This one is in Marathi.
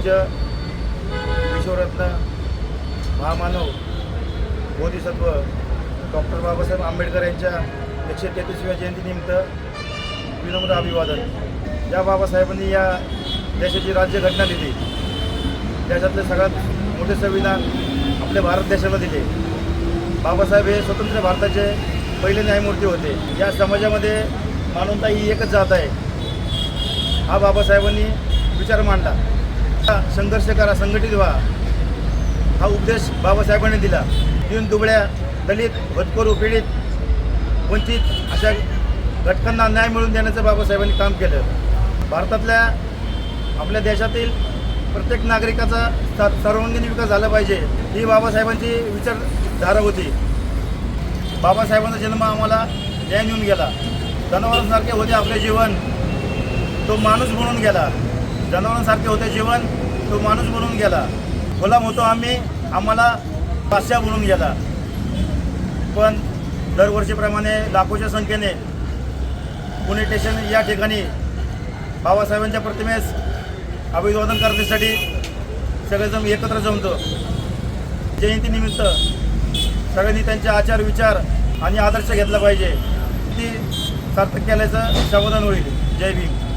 पूज्य विश्वरत्न महामानव बोधिसत्व डॉक्टर बाबासाहेब आंबेडकर यांच्या 133व्या जयंतीनिमित्त विनम्र अभिवादन। ज्या बाबासाहेबांनी या देशाची राज्यघटना दिली, देशातले सगळ्यात मोठे संविधान आपल्या भारत देशाला दिले। बाबासाहेब हे स्वतंत्र भारताचे पहिले न्यायमूर्ती होते। या समाजामध्ये मानवता ही एकच जात आहे, हा बाबासाहेबांनी विचार मांडला। संघर्ष करा, संघटित व्हा, हा उपदेश बाबासाहेबांनी दिला। दीन दुबळ्या, दलित, होतकरू, पीडित, वंचित अशा घटकांना न्याय मिळवून देण्याचं बाबासाहेबांनी काम केलं। भारतातल्या आपल्या देशातील प्रत्येक नागरिकाचा सर्वांगीण विकास झाला पाहिजे, ही बाबासाहेबांची विचारधारा होती। बाबासाहेबांचा जन्म आम्हाला न्याय मिळून गेला। जनावरांसारखे होते आपले जीवन, तो माणूस म्हणून गेला। जनावरांसारखे होते जीवन, तो माणूस म्हणून गेला। गुलाम होतो आम्ही, आम्हाला बादशाह म्हणून गेला। पण दरवर्षीप्रमाणे लाखोच्या संख्येने पुणे स्टेशन या ठिकाणी बाबासाहेबांच्या प्रतिमेस अभिवादन करण्यासाठी सगळेजण एकत्र जमतो। जयंतीनिमित्त सगळ्यांनी त्यांचे आचार, विचार आणि आदर्श घेतला पाहिजे, ती सार्थक केल्याचं समाधान होईल। जय भीम।